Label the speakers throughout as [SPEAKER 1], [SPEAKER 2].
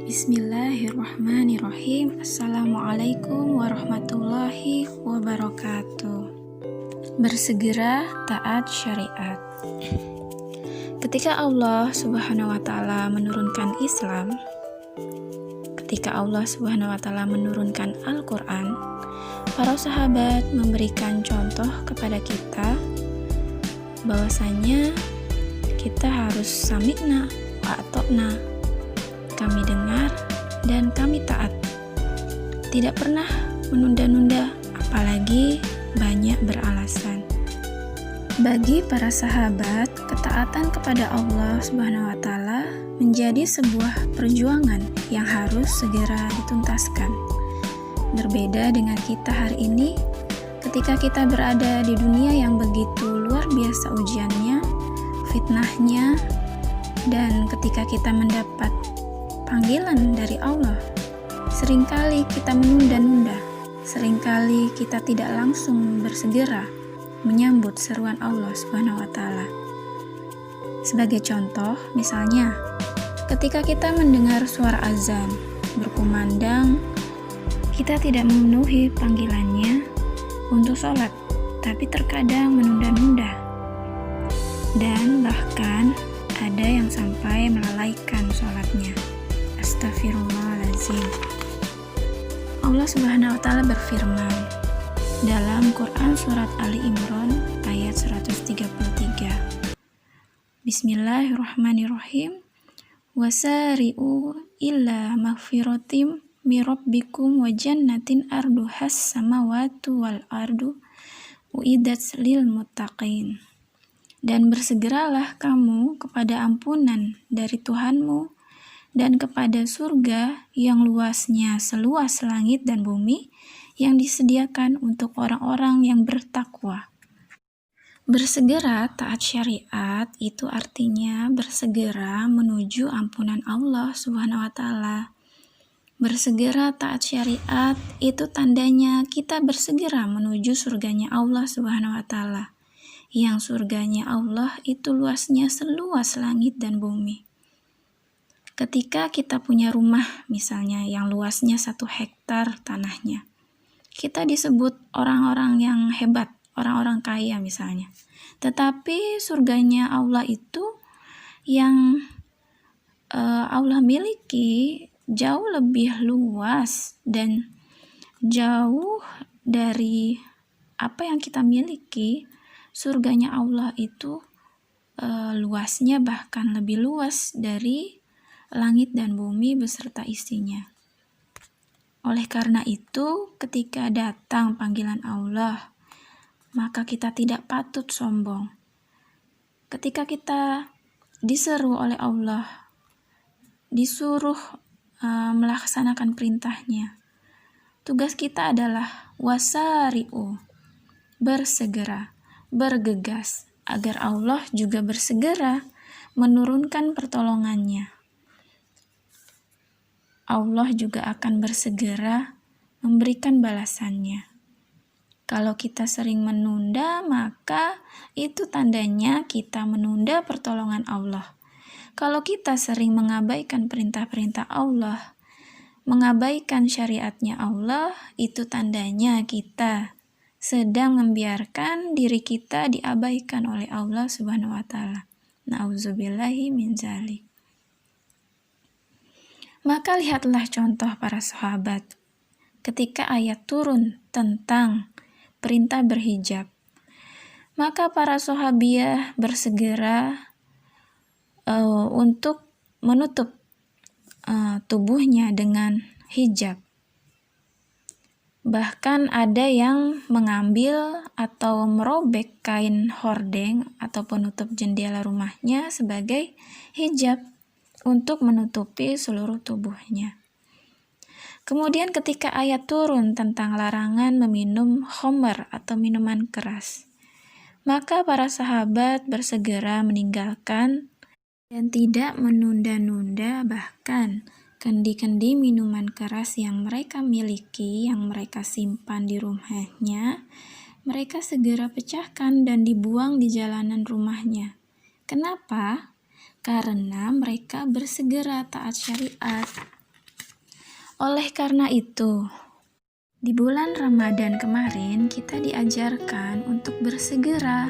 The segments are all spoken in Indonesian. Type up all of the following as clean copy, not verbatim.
[SPEAKER 1] Bismillahirrahmanirrahim. Assalamualaikum warahmatullahi wabarakatuh. Bersegera taat syariat. Ketika Allah Subhanahu wa taala menurunkan Islam, ketika Allah Subhanahu wa taala menurunkan Al-Qur'an, para sahabat memberikan contoh kepada kita bahwasanya kita harus sami'na wa ata'na. Kami dengar dan kami taat. Tidak pernah menunda-nunda, apalagi banyak beralasan. Bagi para sahabat, ketaatan kepada Allah Subhanahu wa taala menjadi sebuah perjuangan yang harus segera dituntaskan. Berbeda dengan kita hari ini, ketika kita berada di dunia yang begitu luar biasa ujiannya, fitnahnya, dan ketika kita mendapat panggilan dari Allah, seringkali kita menunda-nunda, seringkali kita tidak langsung bersegera menyambut seruan Allah Subhanahu wa taala. Sebagai contoh, misalnya, ketika kita mendengar suara azan berkumandang, kita tidak memenuhi panggilannya untuk sholat, tapi terkadang menunda-nunda. Dan bahkan ada yang sampai melalaikan sholatnya. Astaghfirullahaladzim. Allah Subhanahu wa taala berfirman dalam Quran surat Ali Imran ayat 133. Bismillahirrahmanirrahim. Wasari'u illa maghfiratim mirabbikum wa jannatin arduhas samawati wal ardu uiddat lil muttaqin. Dan bersegeralah kamu kepada ampunan dari Tuhanmu dan kepada surga yang luasnya seluas langit dan bumi yang disediakan untuk orang-orang yang bertakwa. Bersegera taat syariat itu artinya bersegera menuju ampunan Allah Subhanahu wa taala. Bersegera taat syariat itu tandanya kita bersegera menuju surganya Allah Subhanahu wa taala. Yang surganya Allah itu luasnya seluas langit dan bumi. Ketika kita punya rumah misalnya yang luasnya 1 hektar tanahnya, kita disebut orang-orang yang hebat, orang-orang kaya misalnya. Tetapi surganya Allah itu yang Allah miliki jauh lebih luas dan jauh dari apa yang kita miliki. Surganya Allah itu luasnya bahkan lebih luas dari langit dan bumi beserta isinya. Oleh karena itu, ketika datang panggilan Allah, maka kita tidak patut sombong. Ketika kita diseru oleh Allah, disuruh melaksanakan perintahnya, tugas kita adalah wasari'u, bersegera, bergegas, agar Allah juga bersegera menurunkan pertolongannya. Allah juga akan bersegera memberikan balasannya. Kalau kita sering menunda, maka itu tandanya kita menunda pertolongan Allah. Kalau kita sering mengabaikan perintah-perintah Allah, mengabaikan syariatnya Allah, itu tandanya kita sedang membiarkan diri kita diabaikan oleh Allah Subhanahu wa taala. Na'udzubillahi min dzalik. Maka lihatlah contoh para sahabat ketika ayat turun tentang perintah berhijab. Maka para sahabiah bersegera untuk menutup tubuhnya dengan hijab. Bahkan ada yang mengambil atau merobek kain hordeng atau penutup jendela rumahnya sebagai hijab untuk menutupi seluruh tubuhnya. Kemudian ketika ayat turun tentang larangan meminum khamr atau minuman keras, maka para sahabat bersegera meninggalkan dan tidak menunda-nunda bahkan kendi-kendi minuman keras yang mereka miliki, yang mereka simpan di rumahnya, mereka segera pecahkan dan dibuang di jalanan rumahnya. Kenapa? Karena mereka bersegera taat syariat. Oleh karena itu, di bulan Ramadan kemarin kita diajarkan untuk bersegera.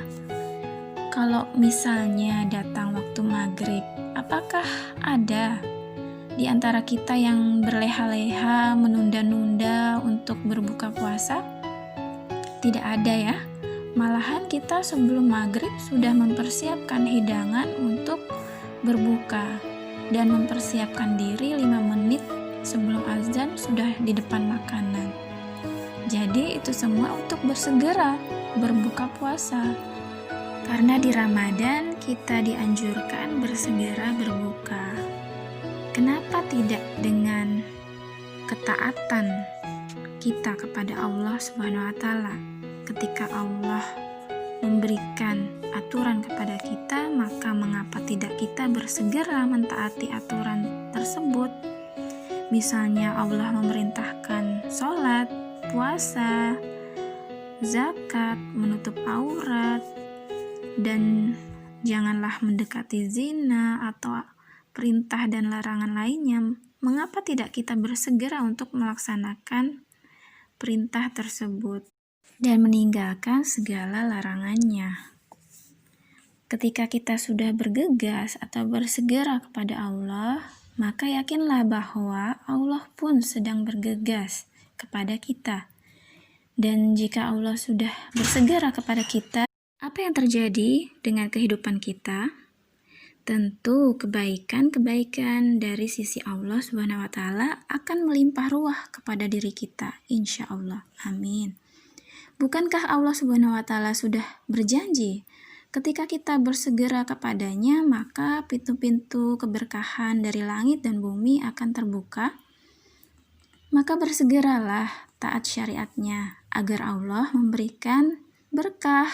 [SPEAKER 1] Kalau misalnya datang waktu maghrib, apakah ada di antara kita yang berleha-leha menunda-nunda untuk berbuka puasa? Tidak ada ya. Malahan kita sebelum maghrib sudah mempersiapkan hidangan untuk berbuka dan mempersiapkan diri 5 menit sebelum azan sudah di depan makanan. Jadi itu semua untuk bersegera berbuka puasa. Karena di Ramadan kita dianjurkan bersegera berbuka. Kenapa tidak dengan ketaatan kita kepada Allah Subhanahu wa taala? Ketika Allah memberikan aturan kepada kita, maka mengapa tidak kita bersegera mentaati aturan tersebut? Misalnya Allah memerintahkan sholat, puasa, zakat, menutup aurat, dan janganlah mendekati zina atau perintah dan larangan lainnya. Mengapa tidak kita bersegera untuk melaksanakan perintah tersebut dan meninggalkan segala larangannya? Ketika kita sudah bergegas atau bersegera kepada Allah, maka yakinlah bahwa Allah pun sedang bergegas kepada kita. Dan jika Allah sudah bersegera kepada kita, apa yang terjadi dengan kehidupan kita? Tentu kebaikan-kebaikan dari sisi Allah Subhanahu wa taala akan melimpah ruah kepada diri kita, insya Allah. Amin. Bukankah Allah Subhanahu wa taala sudah berjanji ketika kita bersegera kepadanya, maka pintu-pintu keberkahan dari langit dan bumi akan terbuka? Maka bersegeralah taat syariatnya agar Allah memberikan berkah.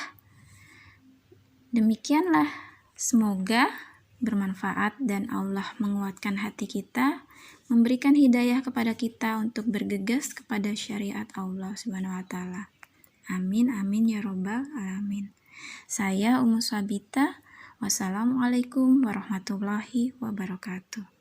[SPEAKER 1] Demikianlah, semoga bermanfaat dan Allah menguatkan hati kita, memberikan hidayah kepada kita untuk bergegas kepada syariat Allah Subhanahu wa taala. Amin amin ya robbal alamin. Saya Ummu Sabita. Wassalamualaikum warahmatullahi wabarakatuh.